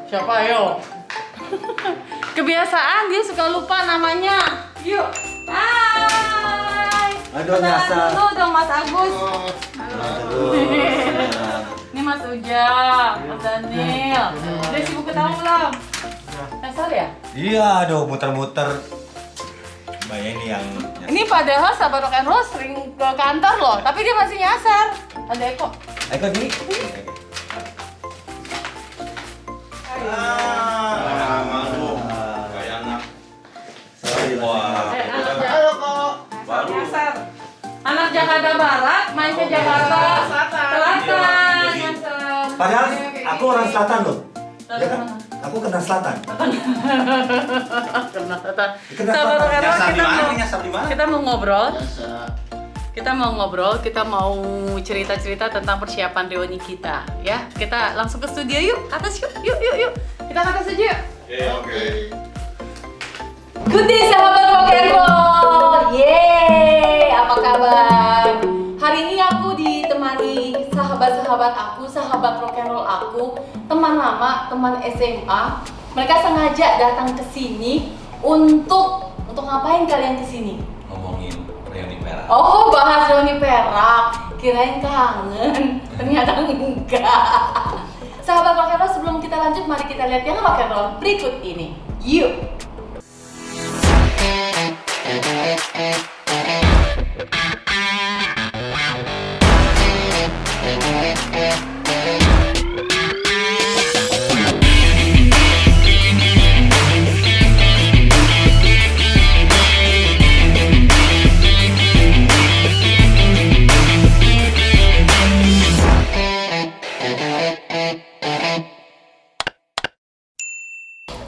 Siapa ayo? Kebiasaan dia suka lupa namanya. Yuk. Hai. Aduh, nyasar. Dulu dong Mas Agus. Aduh. Ini Mas Ujang, Mas Daniel. Udah sibuk ketemu belum? Nyasar ya? Iya, aduh muter-muter. Mbak ini yang Ini padahal sahabat rock and roll sering ke kantor loh, tapi dia masih nyasar. Ada Eko. Eko gini. Kayak anak. Nyasar. Anak Jakarta Barat main ke Jakarta Selatan. Nyasar. Padahal aku orang selatan loh. Dari Ya kan? mana? Aku kena selatan. Kena Selatan. Kena Sahabat rock and roll, Nyasar di kita mana? mau- Nyasar di mana? Kita mau ngobrol. Kita mau cerita-cerita tentang persiapan reuni kita, ya. Kita langsung ke studio yuk, ke atas yuk, yuk. Kita ke atas aja yuk. Oke. Good day sahabat rock and roll. Yeay, apa kabar? Hari ini aku ditemani sahabat-sahabat aku, sahabat rock and roll aku, teman lama, teman SMA. Mereka sengaja datang ke sini untuk ngapain kalian ke sini? Ngomongin reuni perak. Oh, bahas reuni perak. Kirain kangen. Ternyata enggak. Sahabat rock and roll, sebelum kita lanjut, mari kita lihat yang rock and roll berikut ini. Yuk.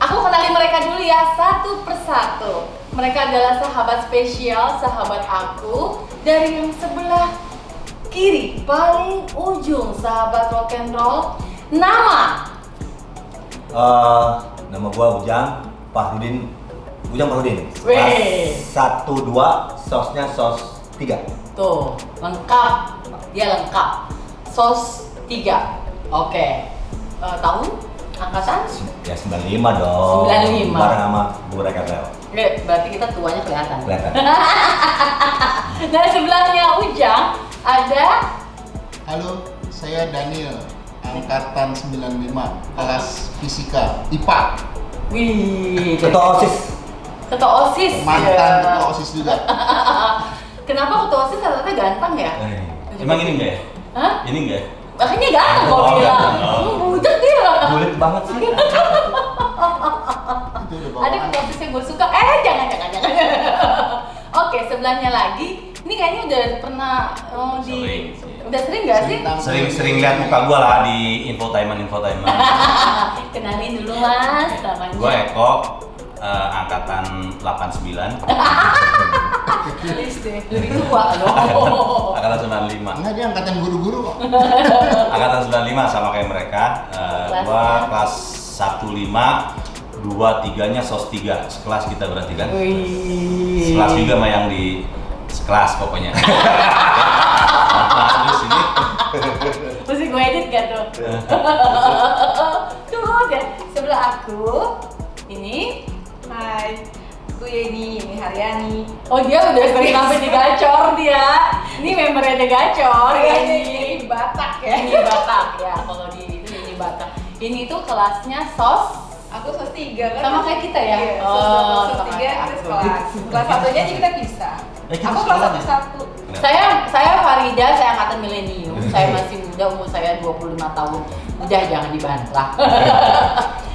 Aku kenalin mereka dulu ya, satu persatu. Mereka adalah sahabat spesial, sahabat aku dari yang sebelah kiri, paling ujung, sahabat rock and roll. Nama? Nama gua Ujang Fahrudin. Ujang Fahrudin. Weh. 1-2, sosnya sos 3. Tuh, lengkap. Dia lengkap. Sos 3. Oke. Tahun? Angkatan? Ya 95 dong. 95. Bareng sama Bu Rekarel. Oke, berarti kita tuanya kelihatan. Kelihatan. Dari sebelahnya Ujang ada Halo, saya Daniel, angkatan 95, kelas fisika, IPA, Wih, Ketua OSIS. ketua OSIS. mantan ya. ketua OSIS juga. Kenapa ketua OSIS ternyata ganteng ya? Emang ini enggak ya? Hah? Ini enggak ya? Makanya ganteng kok Oh, bilang. ganteng. Budak dia. Kulit banget sih. Itu udah Ada bawaan. ketua OSIS yang gue suka. Jangan. Oke, sebelahnya lagi. Ini kayaknya udah pernah Sering sih. Udah sering gak sih? Sering lihat muka gua lah di infotainment. Kenalin dulu Mas, namanya. Gua Eko, angkatan 89, Please deh, lebih tua loh. angkatan 95. Enggak, dia angkatan guru-guru kok. Angkatan 95 sama kayak mereka. Gua kelas 15, 2-3-nya sos 3. Sekelas kita berarti kan. Wih. Sekelas juga sama yang di sekelas pokoknya. Terus ini Mesti gue edit gak tuh? Tuh deh, sebelah aku ini. Hai, aku Yeni Haryani. Oh dia udah sering sampai di Gacor dia. Ini membernya di Gacor ya Ini Batak ya. Ini Batak ya, kalau di itu ini Batak. Ini tuh kelasnya sos Aku sos 3 kan. sama kayak kita ya. Iya, Oh, sos sama 3 kayak kita aku. sekelas. Kelas satunya aja kita pisah. kita Aku kelas sekolah 1. Saya Farida, saya angkatan milenium. Saya masih muda, umur saya 25 tahun. Udah jangan dibantah.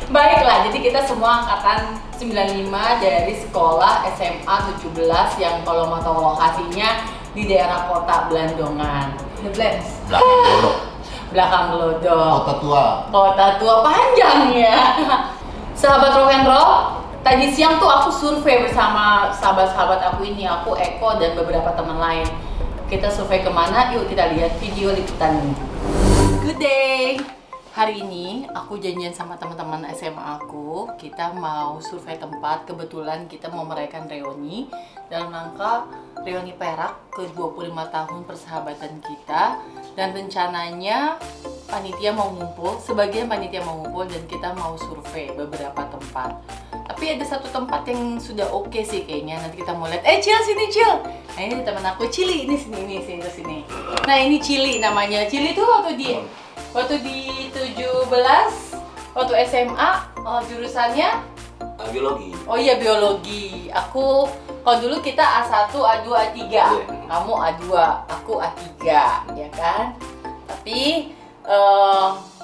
Baiklah, jadi kita semua angkatan 95 dari sekolah SMA 17 yang kalau mau tahu lokasinya di daerah kota Blandongan. The Blends. belakang golok. Belakang Glodok. Kota tua. Kota tua panjang ya. Sahabat rock and roll, tadi siang tuh aku survei bersama sahabat-sahabat aku ini, aku Eko dan beberapa teman lain. Kita survei kemana? Yuk kita lihat video liputan ini. Good day. Hari ini aku janjian sama teman-teman SMA aku, kita mau survei tempat. Kebetulan kita mau merayakan reuni dalam rangka reuni Perak ke 25 tahun persahabatan kita. Dan rencananya panitia mau ngumpul, sebagian panitia mau ngumpul dan kita mau survei beberapa tempat. Tapi ada satu tempat yang sudah oke sih kayaknya. Nanti kita mau lihat. Cil, sini Cil. Nah ini teman aku Cili, ini sini. Nah ini Cili namanya. Cili tuh waktu di 17, waktu SMA, jurusannya Biologi. oh iya biologi. Kalau dulu kita A1, A2, A3. Kamu A2, aku A3, ya kan? Tapi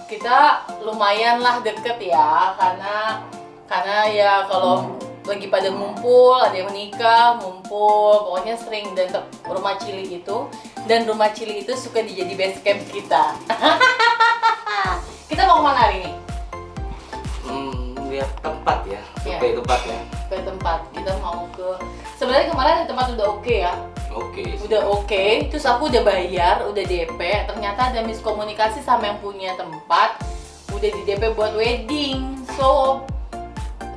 kita lumayan lah deket ya, karena ya kalau lagi pada ngumpul, ada yang menikah, ngumpul, pokoknya sering. Dan rumah Cili itu suka dijadi base camp kita. Kita mau kemana hari ini? Lihat tempat ya, Iya. survei tempat ya. Ke tempat, kita mau sebenarnya kemarin di tempat udah oke ya. Oke. Udah oke, terus aku udah bayar, udah DP. Ternyata ada miskomunikasi sama yang punya tempat, udah di DP buat wedding. So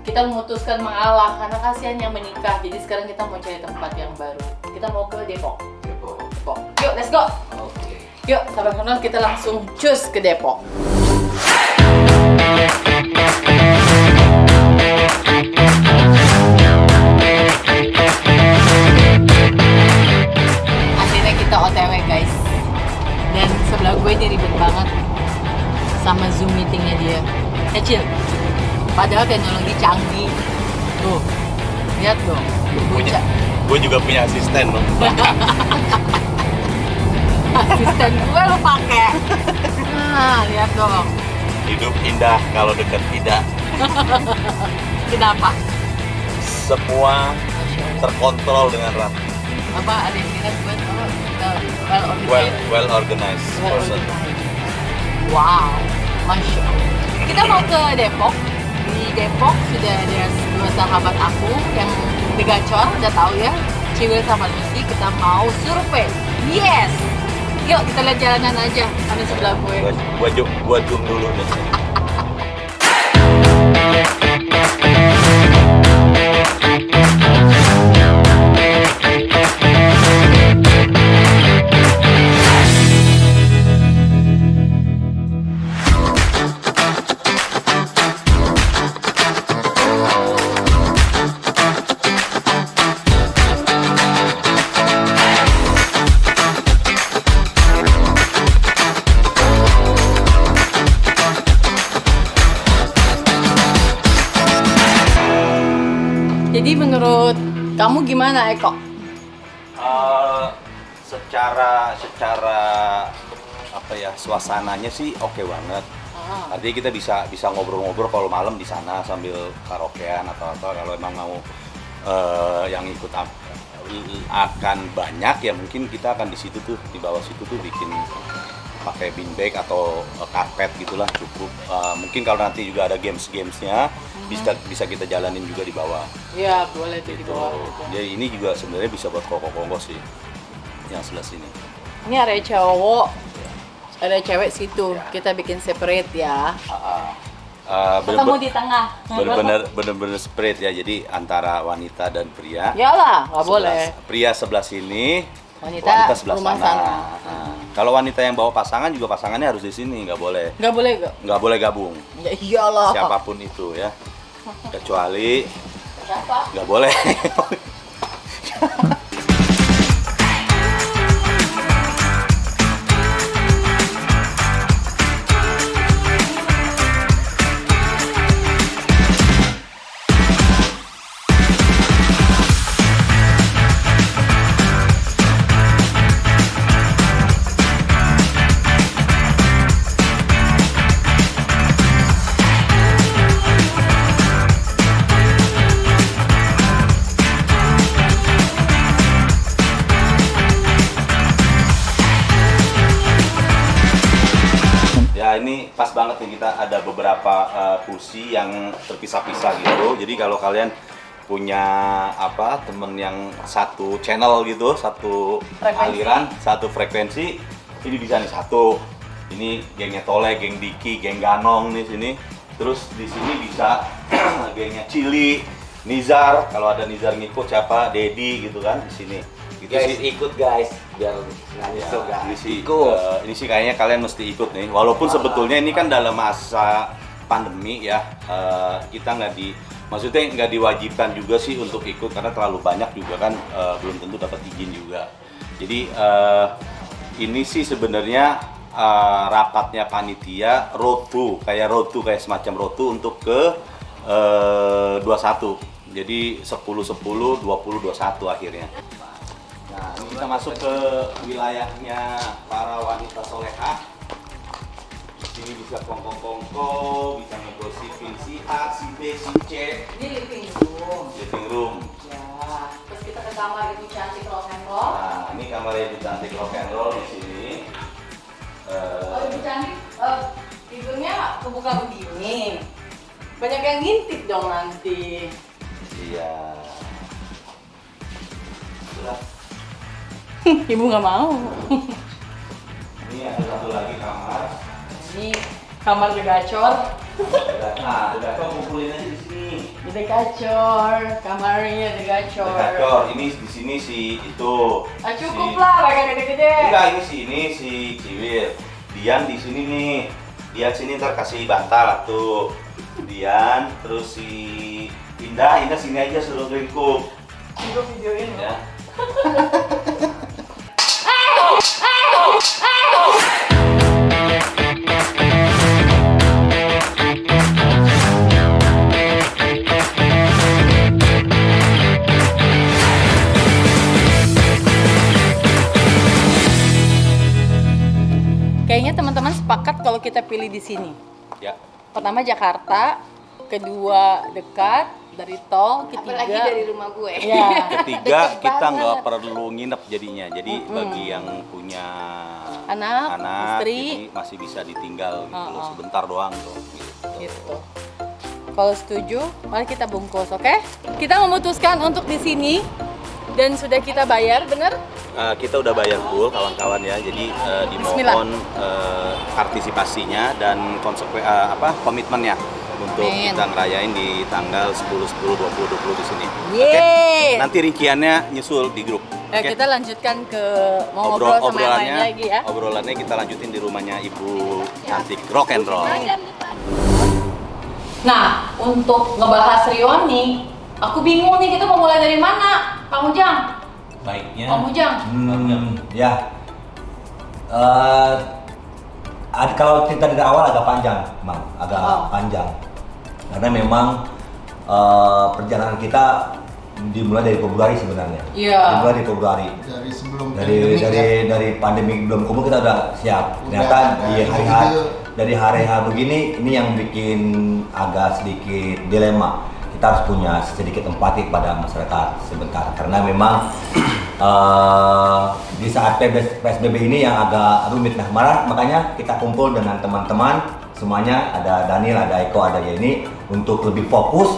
kita memutuskan mengalah karena kasihan yang menikah. Jadi sekarang kita mau cari tempat yang baru. Kita mau ke Depok. Depok. Yuk, let's go. Oke. Yuk, sahabat kenal, kita langsung cus ke Depok. Akhirnya kita OTW guys. Dan sebelah gue ini ribet banget sama Zoom meetingnya dia. Kecil. Padahal teknologi canggih. Tuh, lihat dong. Gue juga punya asisten loh. Asisten gue lo pakai. Nah, lihat dong. Hidup indah kalau dekat tidak. Kenapa? Semua terkontrol dengan rapi. Apa ada yang bilang gue well organized. Well organized person. Wow, Masya Allah. Kita mau ke Depok. Di Depok sudah ada dua sahabat aku yang digacor, udah tahu ya. Ciwil sama Lucy, kita mau survei. Yes. Yuk kita lihat jalanan aja. Ada sebelah gue. Gua zoom dulu nih. Jadi menurut kamu gimana Eko? Secara apa ya, suasananya sih oke banget. Artinya kita bisa ngobrol-ngobrol kalau malam di sana sambil karaokean atau apa. Kalau emang mau yang ikut akan banyak ya mungkin kita akan di situ tuh, di bawah situ tuh bikin pakai beanbag atau karpet gitulah cukup. Mungkin kalau nanti juga ada gamesnya bisa kita jalanin juga di bawah. Iya boleh tuh di Gitu. bawah. Jadi ini juga sebenarnya bisa buat koko-koko sih yang sebelah sini. Ini area cowok, ada cewek situ. Kita bikin separate ya. Ketemu di tengah. Bener-bener spread ya, jadi antara wanita dan pria. Iyalah, nggak boleh. Pria sebelah sini, Wanita sebelah rumah sana. sana. Nah, kalau wanita yang bawa pasangan juga pasangannya harus di sini, nggak boleh Nggak boleh gabung. Ya iyalah. Siapapun itu ya, kecuali Siapa? nggak boleh. Ya ini pas banget nih, kita ada beberapa kursi yang terpisah-pisah gitu. Jadi kalau kalian punya apa temen yang satu channel gitu, satu aliran, satu frekuensi, ini bisa nih satu. Ini gengnya Tole, geng Diki, geng Ganong nih sini. Terus di sini bisa gengnya Cili, Nizar. Kalau ada Nizar ngikut siapa? Dedi gitu kan di sini. Gitu Guys, sih. ikut guys, biar nggak Ya, nyesel guys. ini sih kayaknya kalian mesti ikut nih. Walaupun sebetulnya ini kan dalam masa pandemi ya, kita maksudnya nggak diwajibkan juga sih untuk ikut karena terlalu banyak juga kan, belum tentu dapat izin juga. Jadi ini sih sebenarnya rapatnya panitia road to kayak semacam road to untuk ke 21. Jadi 10 20 21 akhirnya. Nah, ini kita masuk ke wilayahnya para wanita solehah. Di sini bisa kongko, bisa ngegosipin si A, si B, si C. Ini living room. Living room. Ya, terus kita ke kamar Ibu cantik rock and roll. Nah, ini kamar Ibu cantik rock and roll di sini. Oh, Ibu cantik, tidurnya kebuka begini. Banyak yang ngintip dong nanti. Iya. Sudah. Ibu nggak mau. Ini ada satu lagi kamar. Ini kamar The Gacor. Nah, The Gacor kumpulin aja di sini. The Gacor, kamarnya The Gacor. The Gacor, ini di sini si itu. Ah, cukup lah, pakai gede-gede. Enggak, ini si Ciwil. Dian di sini nih. Dian sini ntar kasih bantal tuh. Dian, terus si Indah sini aja suruh lingkup. Gue videoin Ya. Kayaknya teman-teman sepakat kalau kita pilih di sini. Ya. Pertama Jakarta, kedua dekat dari tol, ketiga Apalagi dari rumah gue. Ya, Ketiga, deket kita banget. nggak perlu nginep jadinya. Jadi bagi yang punya Anak, istri. jadi masih bisa ditinggal gitu loh, Oh. sebentar doang tuh. Gitu. Kalau setuju, mari kita bungkus, oke? Kita memutuskan untuk di sini dan sudah kita bayar, bener? Kita udah bayar full kawan-kawan ya, jadi dimohon partisipasinya dan komitmennya untuk Amin. kita ngerayain di tanggal 10, 10, 20, 20 di sini. Yeay. Nanti rinciannya nyusul di grup. Ya, Oke? kita lanjutkan ke mau ngobrol sama yang lain lagi ya. Obrolannya kita lanjutin di rumahnya Ibu Cantik Rock and Roll. Nah, untuk ngebahas Rioni, aku bingung nih kita mau mulai dari mana, Kang Ujang? Baiknya. Kang Ujang? Ya. Kalau cerita dari awal agak panjang, Mang, agak panjang. Karena memang perjalanan kita dimulai dari Februari sebenarnya. Iya. Dimulai dari Februari. Dari sebelum Dari pandemi belum umur kita udah siap. Ternyata di hari-hari dari hari-hari begini ini yang bikin agak sedikit dilema. Kita harus punya sedikit empati pada masyarakat sebentar karena memang di saat PSBB ini yang agak rumit. Nah, makanya kita kumpul dengan teman-teman semuanya, ada Daniel, ada Eko, ada Yeni untuk lebih fokus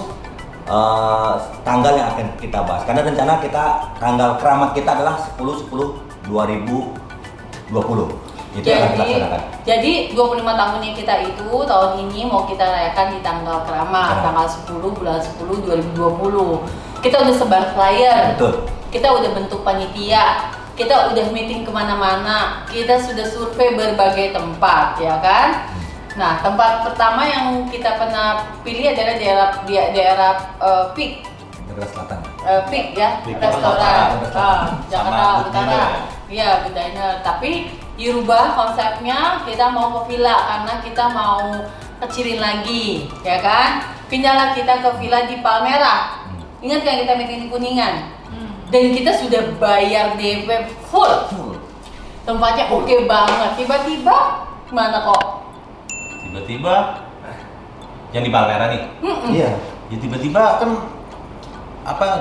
tanggal yang akan kita bahas. Karena rencana kita tanggal keramat kita adalah 10/10/2020. Itu yang kita laksanakan. Jadi 25 tahunnya kita itu tahun ini mau kita rayakan di tanggal keramat, tanggal 10 bulan 10 2020. Kita udah sebar flyer. Betul. Kita udah bentuk panitia, kita udah meeting kemana-mana, kita sudah survei berbagai tempat, ya kan? Nah, tempat pertama yang kita pernah pilih adalah daerah PIK, Jakarta Selatan. PIK ya, PIK, restoran, Jakarta Jakarta Good Utara. Diner. Iya, Good Diner. Tapi dirubah konsepnya, kita mau ke villa karena kita mau kecilin lagi, ya kan? Pindahlah kita ke villa di Palmerah. Ingat kan kita meeting di Kuningan? Dan kita sudah bayar DP full. Tempatnya oke banget. Tiba-tiba mana kok? Tiba-tiba yang di Palmerah nih. Iya. Ya tiba-tiba kan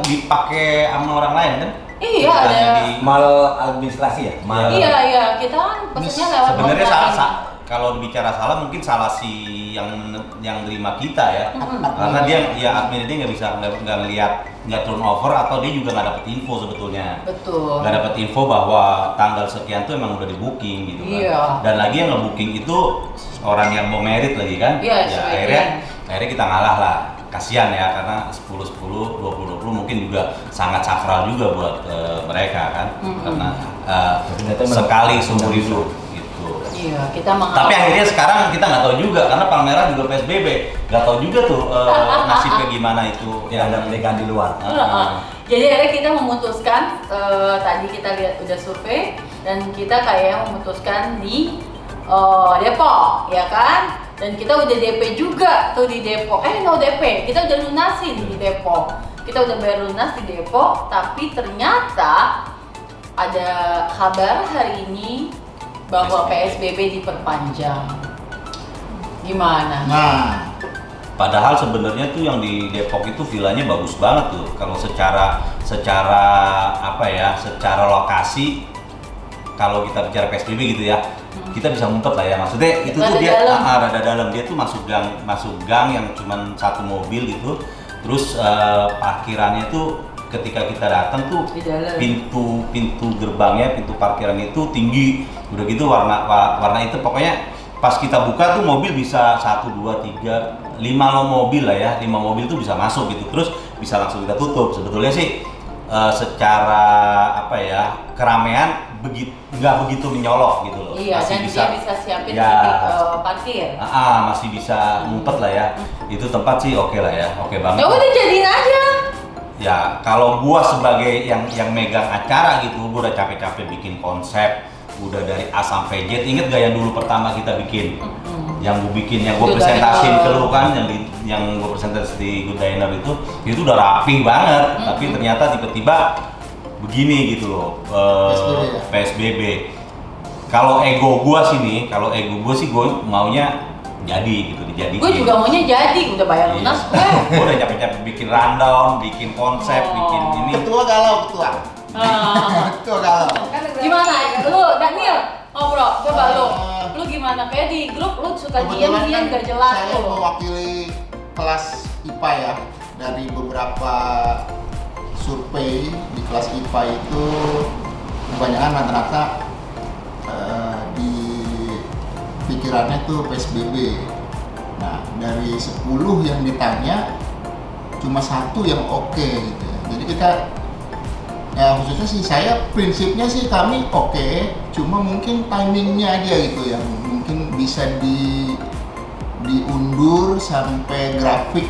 dipakai sama orang lain kan? Iya, Bukannya ada. Mal administrasi ya? Mal. Iya, kita kan pesennya lewat Sebenarnya online. kalau bicara salah mungkin salah si yang terima kita ya. Karena dia admin dia nggak ngelihat, nggak turnover atau dia juga nggak dapet info sebetulnya. Betul. Nggak dapet info bahwa tanggal sekian tuh emang udah di booking gitu kan. Iya. Dan lagi yang nge-booking itu orang yang mau merit lagi kan. Iya, Ya, sebagian. akhirnya kita ngalah lah. kasihan ya, karena 10-10, 20-20 mungkin juga sangat sakral juga buat mereka kan, karena sekali seumur hidup gitu. Iya, kita Tapi akhirnya sekarang kita nggak tahu juga, karena Palmerah juga PSBB, nggak tahu juga tuh nasibnya gimana itu. Ya ada pernikahan di luar. Jadi akhirnya kita memutuskan, tadi kita lihat udah survei, dan kita kayak memutuskan di Depok, ya kan? Dan kita udah DP juga tuh di Depok. No DP, kita udah lunasin di Depok. Kita udah bayar lunas di Depok, tapi ternyata ada kabar hari ini bahwa PSBB diperpanjang. Gimana? Nah, Padahal sebenarnya tuh yang di Depok itu villanya bagus banget tuh. Kalau secara apa ya, secara lokasi, kalau kita bicara PSBB gitu ya, kita bisa ngumpet lah ya. Maksudnya itu tuh dia rada dalam, dia tuh masuk gang yang cuman satu mobil gitu. Terus parkirannya tuh ketika kita datang tuh pintu gerbangnya, pintu parkiran itu tinggi. Udah gitu warna itu, pokoknya pas kita buka tuh mobil bisa 1, 2, 3, 5 mobil lah ya, 5 mobil tuh bisa masuk gitu, terus bisa langsung kita tutup. Sebetulnya sih secara apa ya, keramaian nggak begitu menyolok gitu loh. Iya, masih dan bisa, dia bisa siapin ya, parkir. masih bisa ngumpet lah ya. Itu tempat sih oke lah ya, oke banget. Ya udah jadiin aja. Ya kalau gua sebagai yang megang acara gitu, gua udah capek-capek bikin konsep, udah dari A sampai Z. Ingat gak yang dulu pertama kita bikin? Yang gue bikin, yang gue presentasiin ke lu kan, yang gue presentasi di Good Diner itu udah rapi banget. Tapi ternyata tiba-tiba begini gitu loh, PSBB. Kalau ego gue sih gue maunya jadi gitu, dijadiin. Gue juga maunya jadi, udah bayar lunas gue. Gue udah capek-capek bikin rundown, bikin konsep, bikin ini. ketua galau. Ketua galau. Gimana? Lu, Daniel, ngobrol, coba lu gimana? Kayak di grup lu suka Kebetulan diam kan gak jelas saya tuh. mewakili kelas IPA ya. Dari beberapa survei di kelas IPA itu kebanyakan rata-rata di pikirannya tuh PSBB. Nah, dari 10 yang ditanya cuma 1 yang oke gitu ya. Jadi kita ya khususnya sih saya prinsipnya sih kami oke, cuma mungkin timingnya aja gitu yang mungkin bisa diundur sampai grafik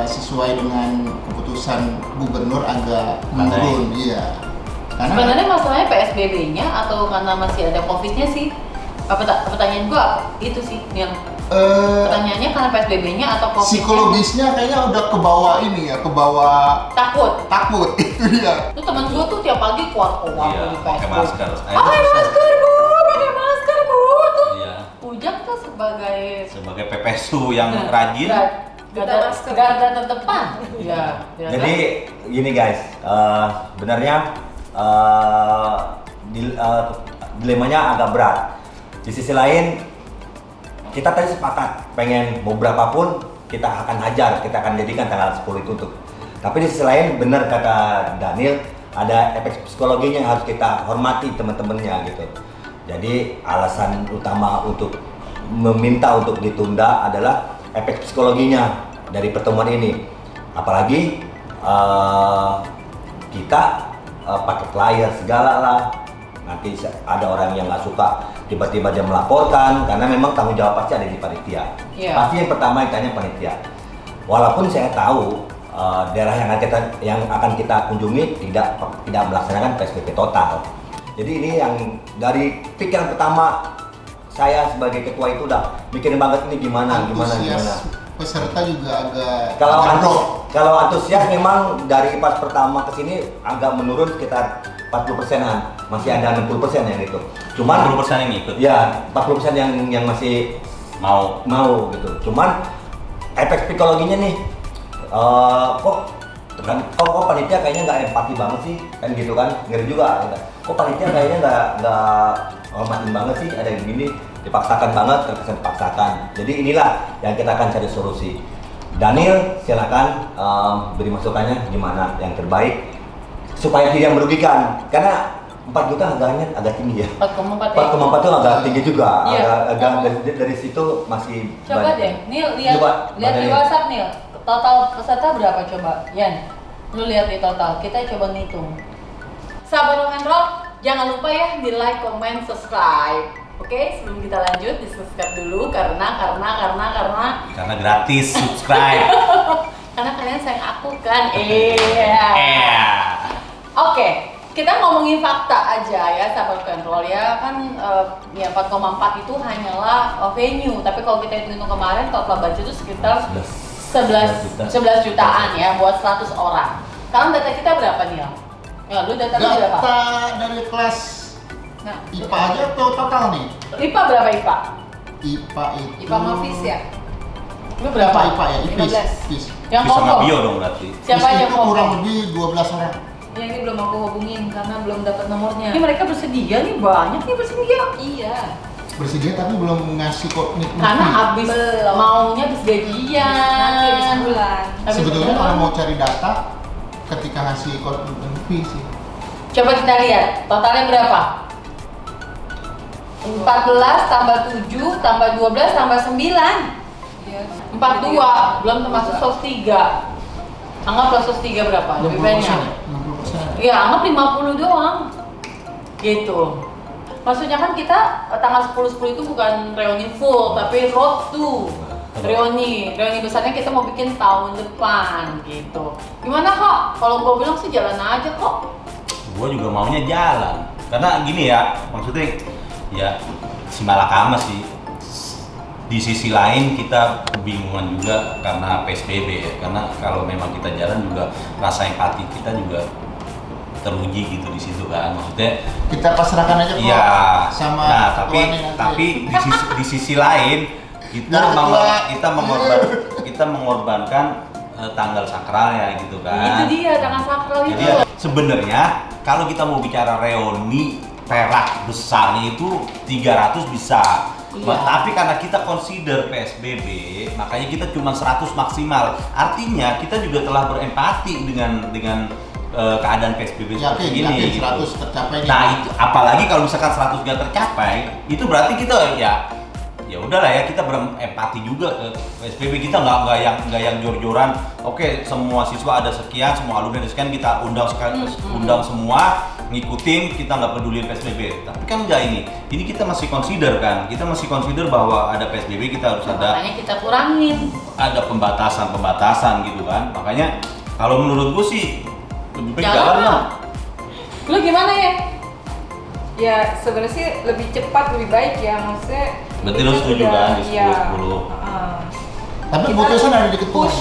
sesuai dengan keputusan gubernur agak menurun. Iya. Karena Sebenarnya masalahnya PSBB-nya atau karena masih ada COVID-nya sih? Pertanyaan gua itu sih yang pertanyaannya karena PSBB-nya atau COVID-nya? psikologisnya kayaknya udah kebawa ini ya, kebawa Takut. itu dia. Tuh temen gua tuh tiap pagi keluar Iya, di pakai Facebook. masker. Pakai masker bu, tuh. Iya. Ujang tuh Sebagai pepesu yang rajin. garda terdepan. Iya. Jadi gini guys, sebenarnya dilemanya agak berat. Di sisi lain, kita tadi sepakat pengen mau berapapun kita akan hajar, kita akan jadikan tanggal 10 itu untuk. Tapi di sisi lain benar kata Daniel, ada efek psikologinya yang harus kita hormati teman-temannya gitu. Jadi alasan utama untuk meminta untuk ditunda adalah efek psikologinya dari pertemuan ini. Apalagi kita pakai flyer segala lah. Nanti ada orang yang nggak suka tiba-tiba dia melaporkan, karena memang tanggung jawab pasti ada di panitia. Iya. Pasti yang pertama yang tanya panitia. Walaupun saya tahu daerah yang akan kita kunjungi tidak melaksanakan PSBB total. Jadi ini yang dari pikiran pertama saya sebagai ketua itu udah mikirin banget ini gimana. Peserta juga agak Kalau antusias memang dari pas pertama ke sini agak menurun sekitar 40%-an, masih ada 60% yang itu. Cuman 40% yang ikut. Ya, 40% yang masih mau gitu. Cuman efek psikologinya nih, kok panitia kayaknya nggak empati banget sih, kan gitu kan, ngeri juga. Kok panitia kayaknya nggak hormatin banget sih, ada yang gini, dipaksakan banget, terkesan dipaksakan. Jadi inilah yang kita akan cari solusi. Daniel, silakan beri masukannya gimana yang terbaik supaya tidak merugikan, karena 4 juta harganya agak tinggi ya. 4,4 4,4 itu agak tinggi juga. Iya. Agak dari situ masih Coba banyak. deh, Nil lihat Coba, lihat di Nil. WhatsApp Nil. Total peserta berapa coba? Yan, lu lihat di total. Kita coba ngitung. Sahabat rock and roll, jangan lupa ya di like, comment, subscribe. Oke, sebelum kita lanjut di subscribe dulu karena Karena gratis subscribe. karena kalian sayang aku kan. Iya. Oke, kita ngomongin fakta aja ya sahabat rock and roll ya kan ya 4,4 itu hanyalah venue, tapi kalau kita hitung kemarin total budget itu sekitar 11 jutaan ya buat 100 orang. Sekarang data kita berapa nih? Ya, lu data berapa? Data dari kelas Nah, IPA aja atau total nih? IPA berapa IPA? IPA itu IPA sama FIS ya? Lu berapa? IPA ya, IPIS. 15. IPIS. Yang Bisa sama ngomong. bio dong berarti. Siapa IPIS yang itu ngomong? kurang lebih 12 orang. Ya ini belum aku hubungin karena belum dapat nomornya. Ini mereka bersedia nih, banyak nih bersedia. Iya. Bersedia tapi belum ngasih komitmen. Karena fee. abis Belum. maunya abis gajian. Nanti habis bulan. Habis Sebetulnya bulan. kalau mau cari data ketika ngasih komitmen fee sih. Coba kita lihat totalnya berapa? 14 tambah 7 tambah 12 tambah 9. Iya. 42 belum termasuk sos 3. Anggaplah sos 3 berapa? Lebih 60% banyak. ya? 60%. Iya, anggap 50 doang. Gitu. Maksudnya kan kita tanggal 10 itu bukan reuni full, tapi road to reuni besarnya kita mau bikin tahun depan gitu. Gimana kok? Kalau gua bilang sih jalan aja kok. Gue juga maunya jalan. Karena gini ya, maksudnya ya si malakama sih. Di sisi lain kita kebingungan juga karena PSBB ya. Karena kalau memang kita jalan juga rasa empati kita juga teruji gitu di situ kan. Maksudnya Kita pasrahkan aja kok iya. sama Nah, ketuanya nanti. tapi di sisi lain Dari ketua. kita mengorbankan tanggal sakralnya gitu kan. Itu dia tangan sakral Jadi itu. sebenarnya kalau kita mau bicara reuni perak besarnya itu 300 bisa. Iya. Tapi karena kita consider PSBB, makanya kita cuma 100 maksimal. Artinya kita juga telah berempati dengan keadaan PSBB seperti Yakin, ini. yakin gitu. 100 tercapai nih. Nah, itu apalagi kalau misalkan 100 gak tercapai, itu berarti kita ya udahlah ya, kita berempati juga ke PSBB. Kita nggak yang jor-joran. Oke, semua siswa ada sekian, semua alumni ada sekian, kita undang semua, ngikutin, kita nggak peduli PSBB. Tapi kan enggak ini kita masih consider kan, kita masih consider bahwa ada PSBB, kita harus Makanya kita kurangin. ada pembatasan gitu kan. Makanya kalau menurut gue sih lebih baik jalan Jalan. lah. Lu gimana ya? Ya sebenarnya sih lebih cepat lebih baik ya, maksudnya. Berarti kita lu setuju udah- kan di 10-10? iya. Tapi Kita keputusan ada di ketua. push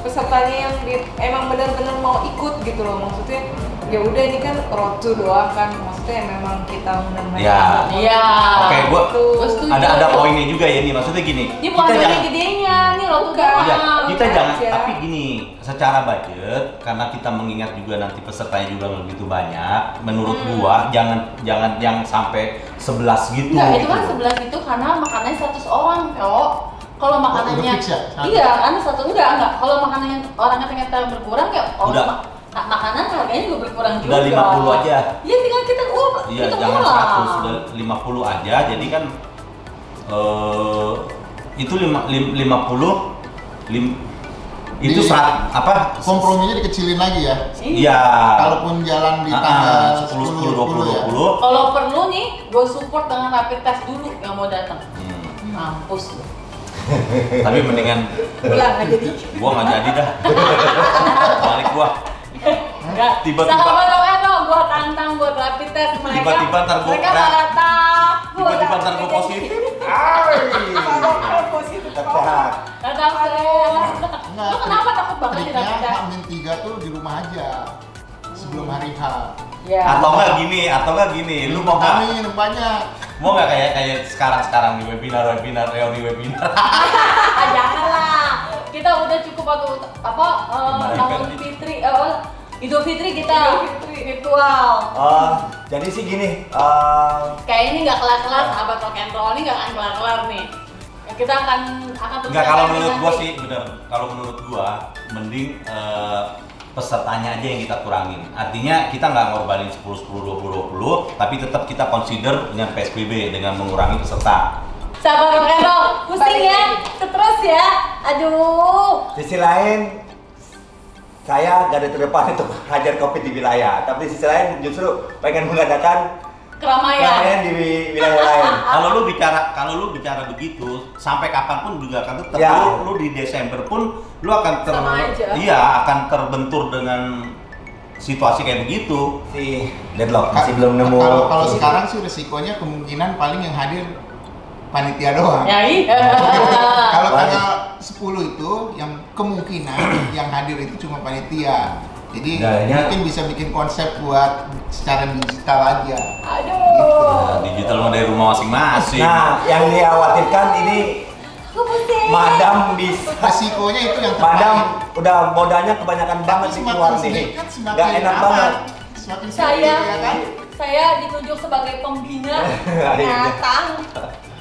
pesertanya yang emang benar-benar mau ikut gitu loh, maksudnya ya udah ini kan road to doang kan, maksudnya memang kita undang mereka. Ya. Iya. Oke, gua Gua setuju. ada poinnya juga ya nih, maksudnya gini. Ini bukan dari gedenya, nih lo tuh Bukan. Iya, doang. kita jangan, aja. tapi gini, secara budget, karena kita mengingat juga nanti pesertanya juga nggak begitu banyak, menurut gua jangan yang sampai 11 gitu. Enggak, itu gitu. kan 11 itu karena makanannya 100 orang, kok. Kalau makanannya udah fix ya? Iya, kan satu enggak. Kalau makanannya orangnya ternyata berkurang ya Udah. Makanan harganya juga berkurang juga. Udah 50 aja. Iya, tinggal kita Iya, kita jangan ulang. 100, udah 50 aja. Jadi kan itu 50 itu Di- apa? Komprominya dikecilin lagi ya. Iya. Kalaupun jalan di tanggal 10, 10, 20, ya. 20. Kalau perlu nih, gue support dengan rapid test dulu yang mau datang. Mampus lu. Tapi mendingan Pulang aja di. gua nggak jadi dah. Balik gua. Enggak. Tiba-tiba- Sahabat Roeno, gue tantang buat rapid test mereka. Tiba-tiba ntar gua mereka kena. malah takut. Tiba-tiba ntar gua positif. Kalau positif Nggak tahu serius. Enggak, Lu kenapa takut banget di rapid triknya test? H-3 tuh di rumah aja sebelum hari H. Ya. Atau nggak gini, lu mau nggak? Vitamin banyak. Mau nggak kayak sekarang di webinar, reuni webinar. Janganlah. Kita udah cukup waktu tahun Fitri, Idul Fitri kita virtual. Jadi sih gini, Kayak ini nggak kelar-kelar, sahabat rock and roll ini nggak akan kelar-kelar nih. Kita akan terus Enggak, kalau lagi menurut gua nanti. sih bener. Kalau menurut gua mending pesertanya aja yang kita kurangin. Artinya kita nggak ngorbanin 10, 10, 20, 20, tapi tetap kita consider dengan PSBB dengan mengurangi peserta. Sabar rock and roll, pusing ya, stres ya, aduh. Sisi lain, saya garda terdepan untuk hajar COVID di wilayah, tapi di sisi lain justru pengen mengadakan keramaian di wilayah lain. Kalau lu bicara begitu, sampai kapanpun juga akan tetap. Ya. Lu di Desember pun lu akan Sama aja. akan terbentur dengan situasi kayak begitu. Si deadlock masih belum nemu. Kalau sekarang sih resikonya kemungkinan paling yang hadir panitia doang. Ya iya. Kalau tanggal 10 itu yang kemungkinan yang hadir itu cuma panitia. Jadi mungkin bisa bikin konsep buat secara digital aja. Aduh. Digital mah dari rumah masing-masing. Nah, yang dikhawatirkan ini Aku pusing. Madam bisa. Resikonya itu yang Madam terbaik. udah modalnya kebanyakan banget sih keluar nih. sedikit semakin Gak enak aman. banget. Semakin Saya, sedikit, ya kan? saya ditunjuk sebagai pembina Iya. binatang.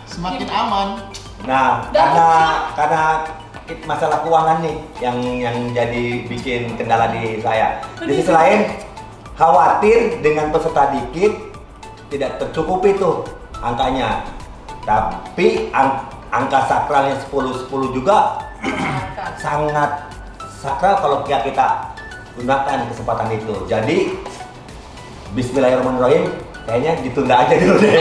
Semakin aman. Nah, karena masalah keuangan nih yang jadi bikin kendala di saya. Di sisi lain, khawatir dengan peserta dikit tidak tercukupi tuh angkanya. Tapi angka sakralnya 10-10 juga sangat sakral kalau kita gunakan kesempatan itu. Jadi Bismillahirrahmanirrahim, kayaknya ditunda aja dulu deh.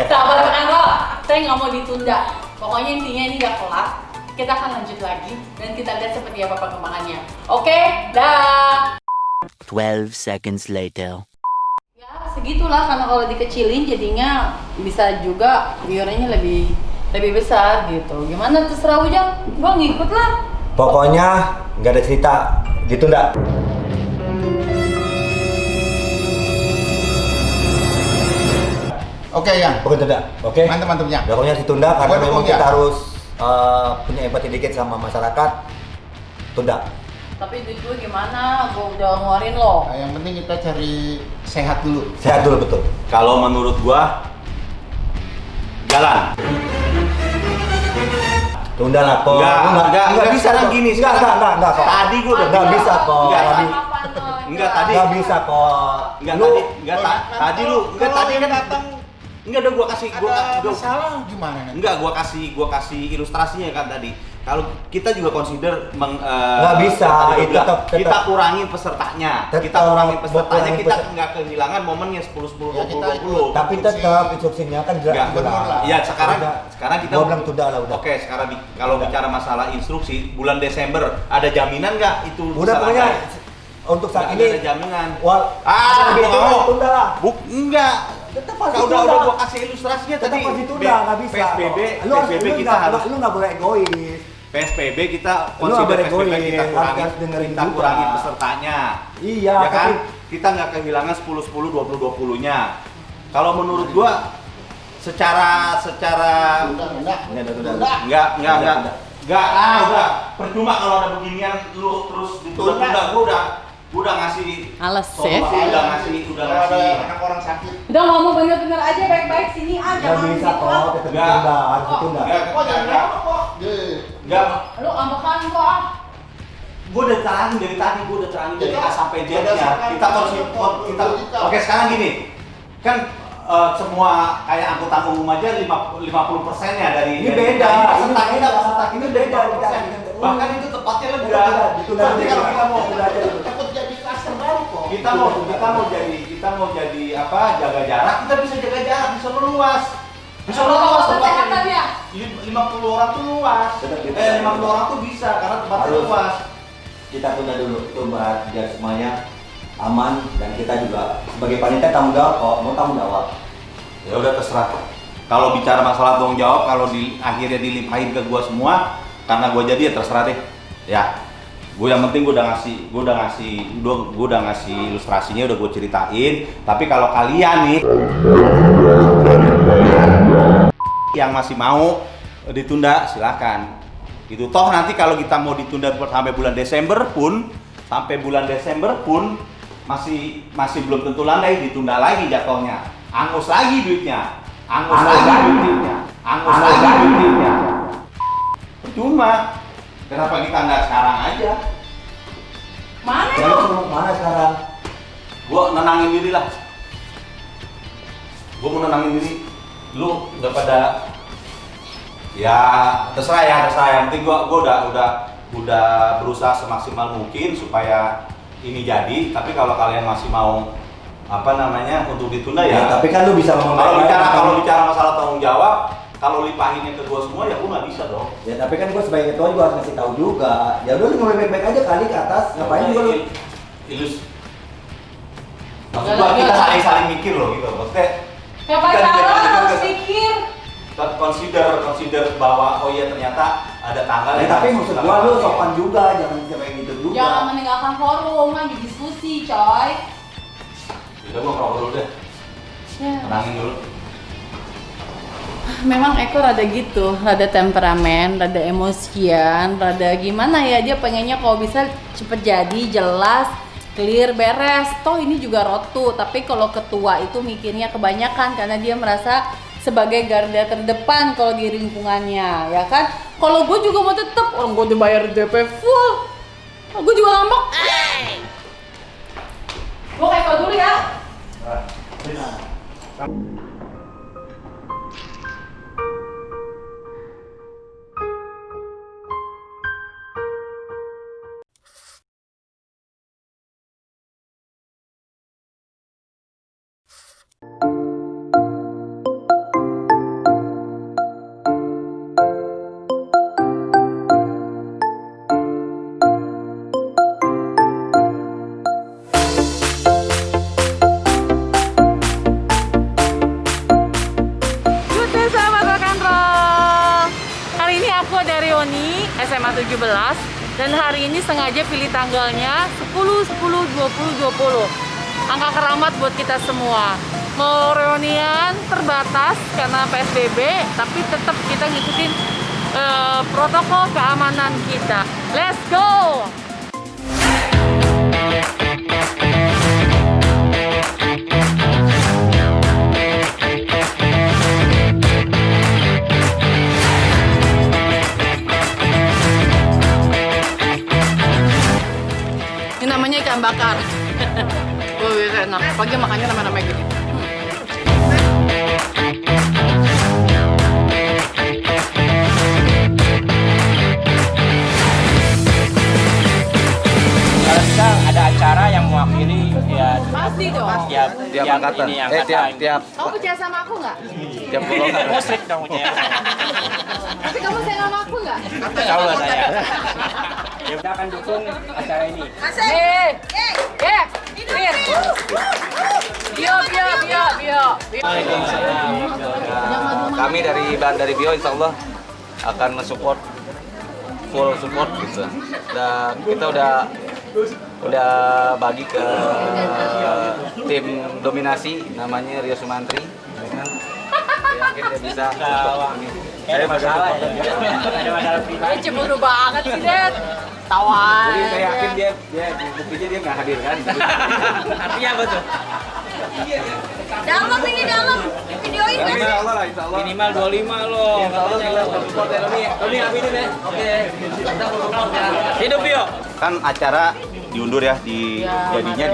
Sabar rock and roll, saya nggak mau ditunda. Pokoknya intinya ini udah kelar. Kita akan lanjut lagi dan kita lihat seperti apa perkembangannya. Oke, dah. 12 seconds later. Ya segitulah, karena kalau dikecilin jadinya bisa juga viewernya lebih besar gitu. Gimana terserah Ujang, gua ngikut lah. Pokoknya nggak ada cerita ditunda. Oke ya. Pokoknya tunda, oke? Mantap ya. Pokoknya ditunda karena Gua dukung memang ya. kita harus punya empati dikit sama masyarakat. Tunda. Tapi duit gue gimana? Gue udah ngeluarin loh. Nah, yang penting kita cari sehat dulu. Sehat dulu betul. Kalau menurut gua jalan. Tunda lah kok. Enggak bisa kok. gini. Enggak kok. Tadi gua udah Nggak bisa kok. Enggak, tadi. Nggak bisa kok. Tadi kan datang. Enggak udah gua kasih Salah gimana nanti? Enggak, gua kasih ilustrasinya kan tadi. Kalau kita juga consider Nggak bisa, itu tetap- kita kurangin pesertanya. Tetap Kita kurangin pesertanya, kurangin kita peserta. nggak kehilangan momennya 10 10 Ya, 20 kita 20. Tapi tetap instruksinya kan Nggak, jelas. bener lah. Ya sekarang kita Gua bilang tunda lah udah. Oke, sekarang kalau bicara masalah instruksi bulan Desember ada jaminan nggak itu Udah bisa pokoknya lancar? untuk saat Nggak ini ada jaminan. Wal, Gua nggak mau. tunda lah. Enggak. Tetap pasti Kalau tunda. udah gua kasih ilustrasinya Tetap tadi. pasti tunda, nggak bisa. PSBB kita harus lu nggak boleh egois. PSBB kita Lu nggak consider boleh PSBB egois, kita harus dengerin kita juga. kurangi pesertanya. Iya, Ya kan? tapi- Kita nggak kehilangan 10 10 20 20-nya. Kalau menurut gua secara udah percuma kalau ada beginian lu terus ditunda-tunda. Gua udah ngasih Males solusi, ya. udah ngasih anak orang sakit. Udah ngomong bener-bener aja baik-baik sini Nggak jangan bisa gitu kok, ah. tetap Nggak. ditunda, harus ditunda. Enggak, Lu ngambek kok ah. gue udah terangin dari tadi, dari A sampai Z-nya. Kita oke, sekarang gini, kan semua kayak angkutan umum aja 50%-nya dari Ini dari- beda, dari ini peserta beda, kita ini beda, 50%. Bahkan itu tepatnya lebih Udah, ditunda Nanti dulu. kalau kita mau Takut jadi klaster baru kok. kita mau jadi apa, jaga jarak, kita bisa jaga jarak, bisa meluas Protokol tempatnya. kesehatannya. 50 orang tuh luas. Tetap kita 50 orang tuh bisa karena tempatnya Harus. luas. Kita tunda dulu, itu biar semuanya aman dan kita juga sebagai panitia tanggung jawab kok, mau tanggung jawab. Ya udah terserah. Kalau bicara masalah tanggung jawab, kalau akhirnya dilimpahin ke gua semua karena gua jadi ya terserah deh. Ya. Gue yang penting gue udah ngasih ilustrasinya, udah gue ceritain. Tapi kalau kalian nih yang masih mau ditunda silahkan. Gitu toh nanti kalau kita mau ditunda sampai bulan Desember pun masih belum tentu landai, ditunda lagi jatuhnya. Angus lagi duitnya. Percuma. Kenapa kita nggak sekarang aja? Mana Jadi lu? lu mana sekarang? Gua nenangin diri lah. Gua mau nenangin diri. Lu udah pada ya terserah ya. Yang penting gua udah berusaha semaksimal mungkin supaya ini jadi. Tapi kalau kalian masih mau untuk ditunda ya. Tapi kan lu bisa ngomong Kalau bicara masalah tanggung jawab, kalau lipahinnya ke gua semua ya gua nggak bisa dong. Ya tapi kan gua sebagai ketua juga harus ngasih tahu juga. Ya udah lu ngomong baik-baik aja kali ke atas. Ngapain juga lu? Maksud gua kita saling mikir loh gitu. Maksudnya Ya Kan pacaran kita- harus pikir. consider bahwa oh iya ternyata ada tanggal Ya, yang tapi harus maksud kita gua lu pakai. sopan juga, jangan kayak gitu juga. Jangan meninggalkan forum, lagi diskusi, coy. Udah gua ngerokok dulu deh. Ya. Tenangin dulu. Memang Eko rada gitu, rada temperamen, rada emosian, rada gimana ya, dia pengennya kalau bisa cepet jadi, jelas, clear, beres. Toh ini juga rotu, tapi kalau ketua itu mikirnya kebanyakan karena dia merasa sebagai garda terdepan kalau di lingkungannya, ya kan? Kalau gue juga mau tetep, orang gue dibayar DP full, gue juga ngambek. Gue kayak Eko dulu ya. Good day sahabat rock and roll. Hari ini aku dari Reuni SMA 17 dan hari ini sengaja pilih tanggalnya 10, 10, 20, 20. Angka keramat buat kita semua. Mau reunian terbatas karena PSBB, tapi tetap kita ngikutin protokol keamanan kita. Let's go! Ini namanya ikan bakar. Oh, bisa enak. Pagi makannya nama-nama gitu. Kalau kita ada acara yang mewakili ya Pasti dong. tiap angkatan. ini angkatan. tiap Kamu percaya sama aku nggak? tiap golongan. musrik dong ya. Tapi kamu sayang sama aku nggak? Tahu lah saya. Ya kita akan dukung acara ini. Nih, clear. Bio. Kami dari Bio insya Allah akan mensupport full support gitu. Dan kita udah bagi ke tim dominasi namanya Rio Sumantri. Ya kan? Yakin dia bisa support ini. Ada masalah ya. Ada masalah pribadi. Cemburu banget sih, Dad. Tawan. Jadi saya yakin dia buktinya dia nggak hadir kan. Artinya apa tuh? Dalam ini dalam videoin kan? Insya Allah lah, insya Allah. Minimal 25 loh. Insya Allah kita support ya Roni. Roni aminin ya. Oke. Kita full support ya. Hidup Bio. Kan acara diundur ya jadinya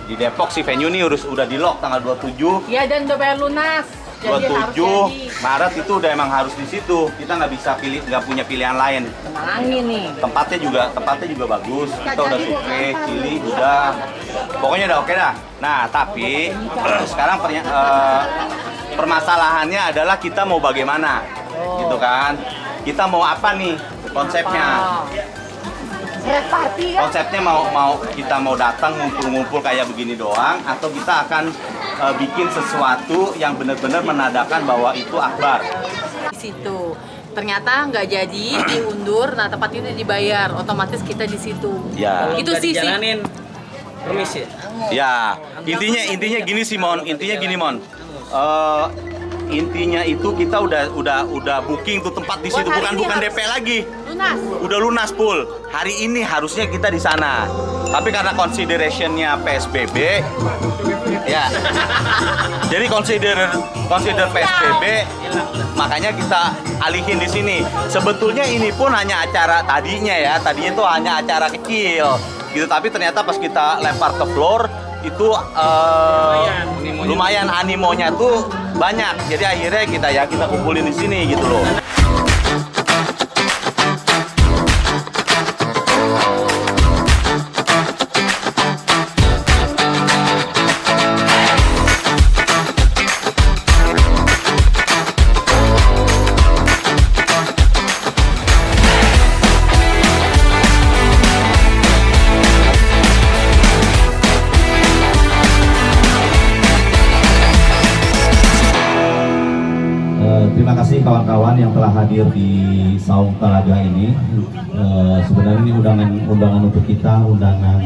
di Depok sih venue nih udah di lock tanggal 27. Iya, dan udah bayar lunas. Jadi harus 27 jadi. Maret itu udah emang harus di situ. Kita nggak bisa nggak punya pilihan lain. Tenangin nih. Tempatnya juga bagus. Kita udah survei, Cili udah. Pokoknya udah oke dah. Nah, tapi sekarang permasalahannya adalah kita mau bagaimana. Gitu kan. Kita mau apa nih konsepnya? Red party kan? Konsepnya kita mau datang ngumpul-ngumpul kayak begini doang atau kita akan bikin sesuatu yang benar-benar menandakan bahwa itu akbar. Di situ. Ternyata nggak jadi, diundur, nah tempat itu dibayar, otomatis kita di situ. Ya. Itu sih. Jalanin permisi. Ya, intinya gini sih Mon, intinya gini Mon. Intinya itu kita udah booking tuh tempat di situ, Buat hari ini bukan harus DP lagi. Lunas. Udah lunas full. Hari ini harusnya kita di sana. Tapi karena consideration-nya PSBB ya. Jadi consider PSBB makanya kita alihin di sini. Sebetulnya ini pun hanya acara tadinya itu hanya acara kecil. gitu, tapi ternyata pas kita lempar ke floor itu lumayan animonya tuh banyak. Jadi akhirnya kita kumpulin di sini gitu loh. Terima kasih kawan-kawan yang telah hadir di Saung Talaga ini. Sebenarnya ini undangan untuk kita, undangan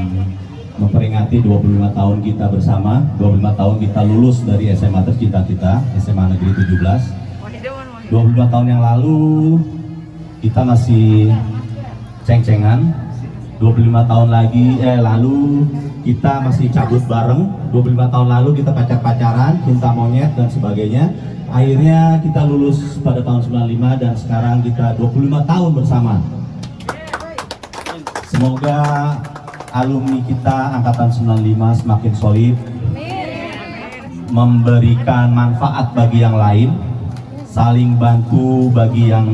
memperingati 25 tahun kita bersama, 25 tahun kita lulus dari SMA tercinta kita, SMA Negeri 17. 25 tahun yang lalu kita masih ceng-cengan, 25 tahun lalu kita masih cabut bareng, 25 tahun lalu kita pacar-pacaran, cinta monyet dan sebagainya. Akhirnya kita lulus pada tahun 95 dan sekarang kita 25 tahun bersama. Semoga alumni kita angkatan 95 semakin solid, memberikan manfaat bagi yang lain, saling bantu bagi yang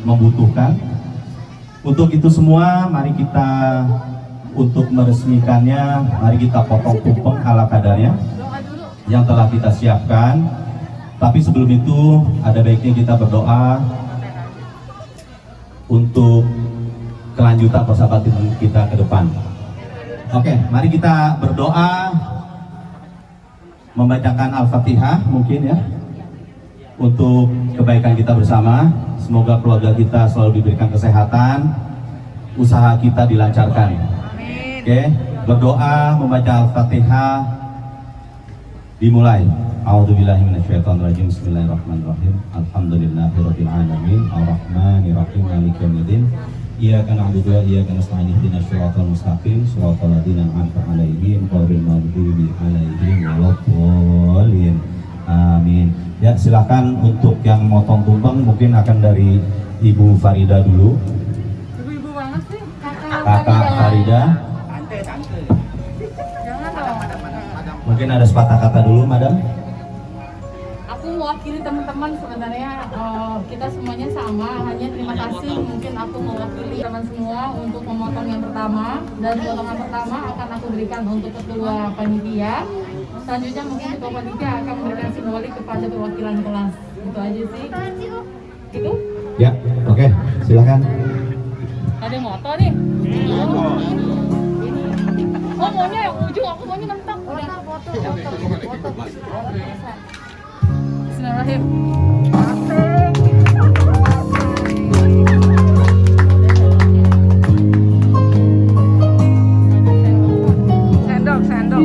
membutuhkan. Untuk itu semua, mari kita untuk meresmikannya, mari kita potong tumpeng ala kadarnya yang telah kita siapkan. Tapi sebelum itu, ada baiknya kita berdoa untuk kelanjutan persahabatan kita ke depan. Oke, mari kita berdoa membacakan Al-Fatihah mungkin ya, untuk kebaikan kita bersama. Semoga keluarga kita selalu diberikan kesehatan, usaha kita dilancarkan. Oke, berdoa membaca Al-Fatihah dimulai. A'udzubillahi minasyaitonirrajim. Bismillahirrahmanirrahim. Alhamdulillahirabbil alamin. Arrahmanirrahim. Maliki yaumiddin. Iyyaka na'budu wa iyyaka nasta'in. Ihdinas shiratal mustaqim. Shiratal ladzina an'amta 'alaihim ghairil maghdubi alaihim waladdallin. Amin. Ya, silakan untuk yang motong tumpeng mungkin akan dari Ibu Farida dulu. Ibu banget sih. Kakak Farida. Mungkin ada sepatah kata dulu, Madam. Aku mewakili teman-teman sebenarnya, kita semuanya sama, hanya terima kasih. Mungkin aku mewakili teman semua untuk memotong yang pertama, dan potongan pertama akan aku berikan untuk ketua panitia. Selanjutnya mungkin ketua panitia akan memberikan simbolik kepada perwakilan kelas. Itu aja sih. Itu? Ya, oke, silakan. Ada yang moto nih? Oh, maunya yang ujung, aku maunya mentok. Udah, foto. Bismillahirrahmanirrahim. Sendok.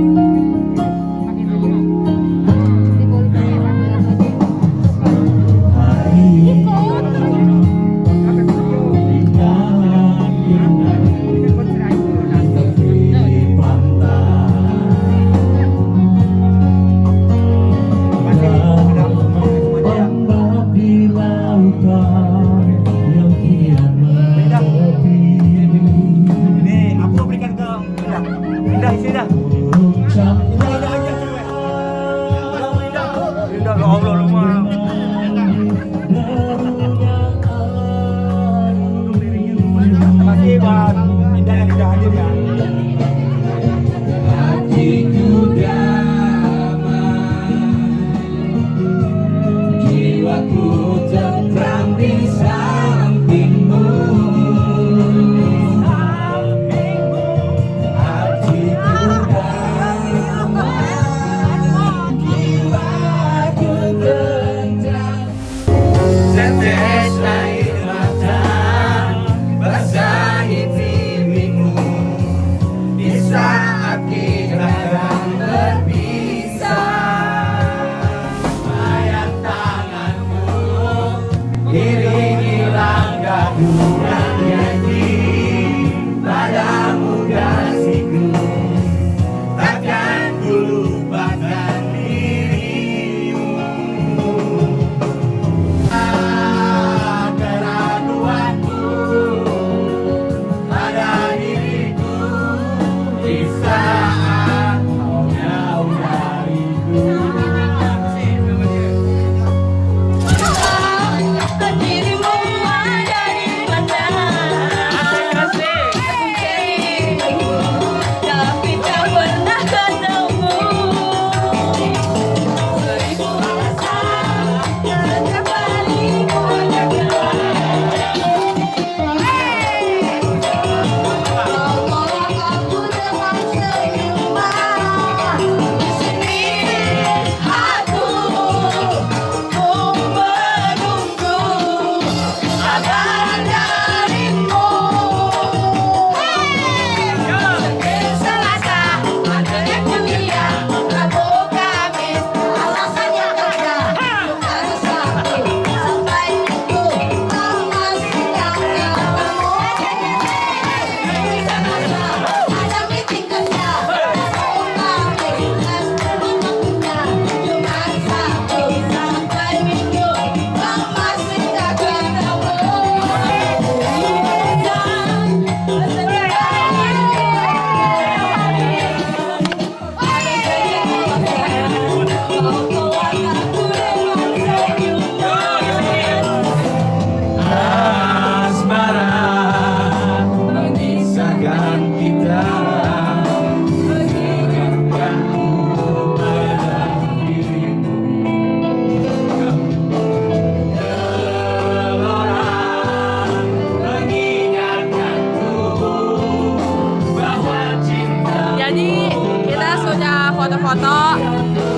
Jadi kita sudah foto-foto,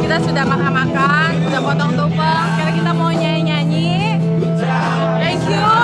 kita sudah makan-makan, sudah potong tumpeng. Sekarang kita mau nyanyi-nyanyi. Thank you.